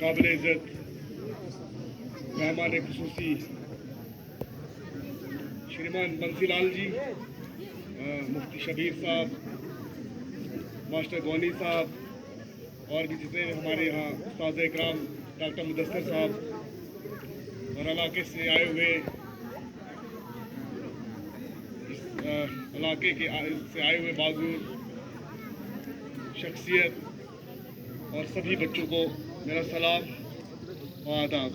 काबिल इज़्ज़त मेहमान खुसूसी श्रीमान बंसीलाल जी, मुफ्ती शबीर साहब, मास्टर गौनी साहब और भी जितने हमारे यहाँ उस्ताद इकराम डॉक्टर मुदस्सिर साहब और इलाके से आए हुए इलाके के से आए हुए बाज़ूर शख्सियत और सभी बच्चों को मेरा सलाम और आदाब।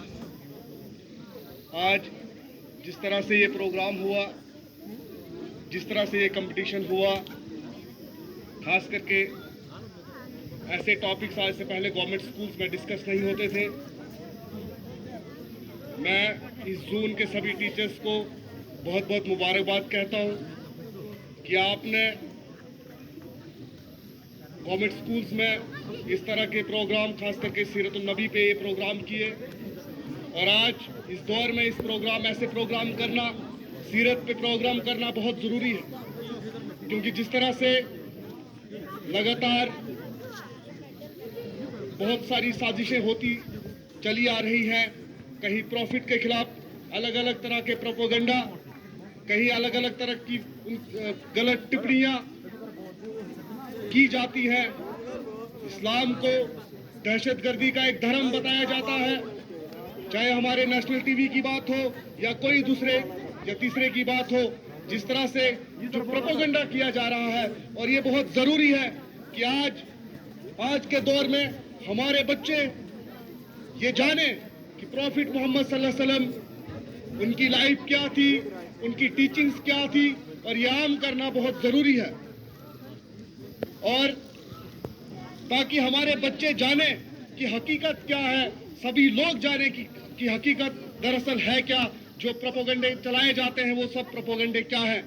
आज जिस तरह से ये प्रोग्राम हुआ, जिस तरह से ये कंपटीशन हुआ, खास करके ऐसे टॉपिक्स आज से पहले गवर्नमेंट स्कूल्स में डिस्कस नहीं होते थे। मैं इस जून के सभी टीचर्स को बहुत बहुत मुबारकबाद कहता हूँ कि आपने गवर्नमेंट स्कूल्स में इस तरह के प्रोग्राम, खास करके सीरतुन नबी पे ये प्रोग्राम किए और आज इस दौर में इस प्रोग्राम, ऐसे प्रोग्राम करना, सीरत पे प्रोग्राम करना बहुत ज़रूरी है, क्योंकि जिस तरह से लगातार बहुत सारी साजिशें होती चली आ रही हैं, कहीं प्रॉफिट के खिलाफ अलग अलग तरह के प्रोपोगंडा, कहीं अलग अलग तरह की गलत टिप्पणियां की जाती है, इस्लाम को दहशतगर्दी का एक धर्म बताया जाता है, चाहे हमारे नेशनल टीवी की बात हो या कोई दूसरे या तीसरे की बात हो, जिस तरह से जो प्रोपोगंडा किया जा रहा है। और ये बहुत ज़रूरी है कि आज के दौर में हमारे बच्चे ये जाने कि प्रॉफिट मोहम्मद सल्लल्लाहु अलैहि वसल्लम, उनकी लाइफ क्या थी, उनकी टीचिंग्स क्या थी, और ये आम करना बहुत ज़रूरी है। और ताकि हमारे बच्चे जाने कि हकीकत क्या है, सभी लोग जाने कि हकीकत दरअसल है क्या, जो प्रोपोगंडे चलाए जाते हैं वो सब प्रोपोगंडे क्या है।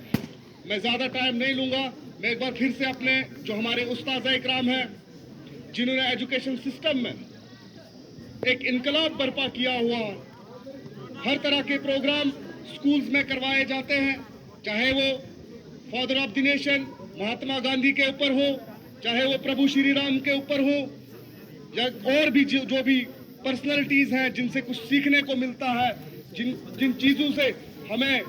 मैं ज़्यादा टाइम नहीं लूँगा। मैं एक बार फिर से अपने जो हमारे उस्ताद इकराम हैं, जिन्होंने एजुकेशन सिस्टम में एक इनकलाब बर्पा किया हुआ, हर तरह के प्रोग्राम स्कूल्स में करवाए जाते हैं, चाहे वो father of the nation Mahatma Gandhi के ऊपर हो, चाहे वो प्रभु श्री राम के ऊपर हो, या और भी जो भी पर्सनैलिटीज़ हैं जिनसे कुछ सीखने को मिलता है, जिन चीज़ों से हमें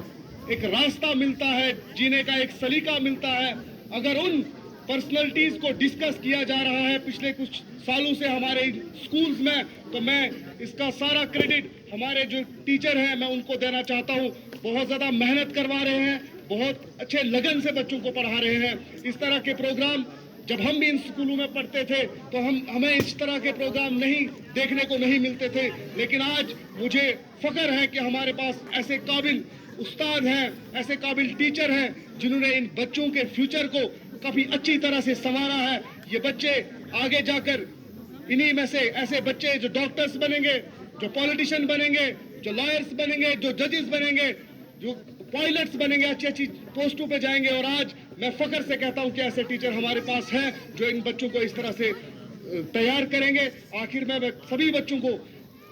एक रास्ता मिलता है, जीने का एक सलीका मिलता है, अगर उन पर्सनैलिटीज़ को डिस्कस किया जा रहा है पिछले कुछ सालों से हमारे स्कूल्स में, तो मैं इसका सारा क्रेडिट हमारे जो टीचर हैं मैं उनको देना चाहता हूँ। बहुत ज़्यादा मेहनत करवा रहे हैं, बहुत अच्छे लगन से बच्चों को पढ़ा रहे हैं। इस तरह के प्रोग्राम जब हम भी इन स्कूलों में पढ़ते थे तो हमें इस तरह के प्रोग्राम नहीं देखने को नहीं मिलते थे, लेकिन आज मुझे फख्र है कि हमारे पास ऐसे काबिल उस्ताद हैं, ऐसे काबिल टीचर हैं जिन्होंने इन बच्चों के फ्यूचर को काफ़ी अच्छी तरह से संवारा है। ये बच्चे आगे जाकर इन्हीं में से ऐसे बच्चे जो डॉक्टर्स बनेंगे, जो पॉलिटिशियन बनेंगे, जो लॉयर्स बनेंगे, जो जजेस बनेंगे, जो पायलट्स बनेंगे, अच्छी अच्छी पोस्टों पे जाएंगे। और आज मैं फख्र से कहता हूं कि ऐसे टीचर हमारे पास हैं जो इन बच्चों को इस तरह से तैयार करेंगे। आखिर में मैं सभी बच्चों को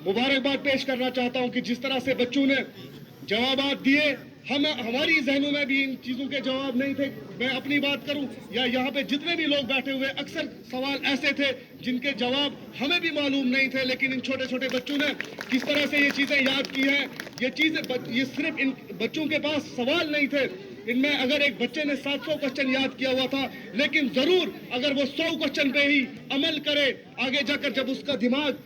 मुबारकबाद पेश करना चाहता हूं कि जिस तरह से बच्चों ने जवाबात दिए, हमारी जहनों में भी इन चीज़ों के जवाब नहीं थे। मैं अपनी बात करूं या यहाँ पे जितने भी लोग बैठे हुए, अक्सर सवाल ऐसे थे जिनके जवाब हमें भी मालूम नहीं थे, लेकिन इन छोटे छोटे बच्चों ने किस तरह से ये चीज़ें याद की हैं। ये सिर्फ इन बच्चों के पास सवाल नहीं थे, इनमें अगर एक बच्चे ने 700 क्वेश्चन याद किया हुआ था, लेकिन ज़रूर अगर वो 100 क्वेश्चन पे ही अमल करे, आगे जाकर जब उसका दिमाग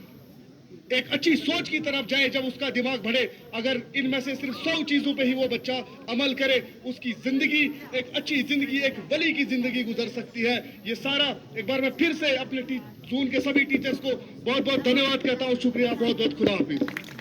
एक अच्छी सोच की तरफ जाए, जब उसका दिमाग बढ़े, अगर इनमें से सिर्फ 100 चीज़ों पे ही वो बच्चा अमल करे, उसकी ज़िंदगी एक अच्छी ज़िंदगी, एक वली की ज़िंदगी गुजर सकती है। ये सारा एक बार मैं फिर से अपने जून के सभी टीचर्स को बहुत बहुत धन्यवाद कहता हूँ। शुक्रिया, बहुत बहुत खुदा हाफिज़।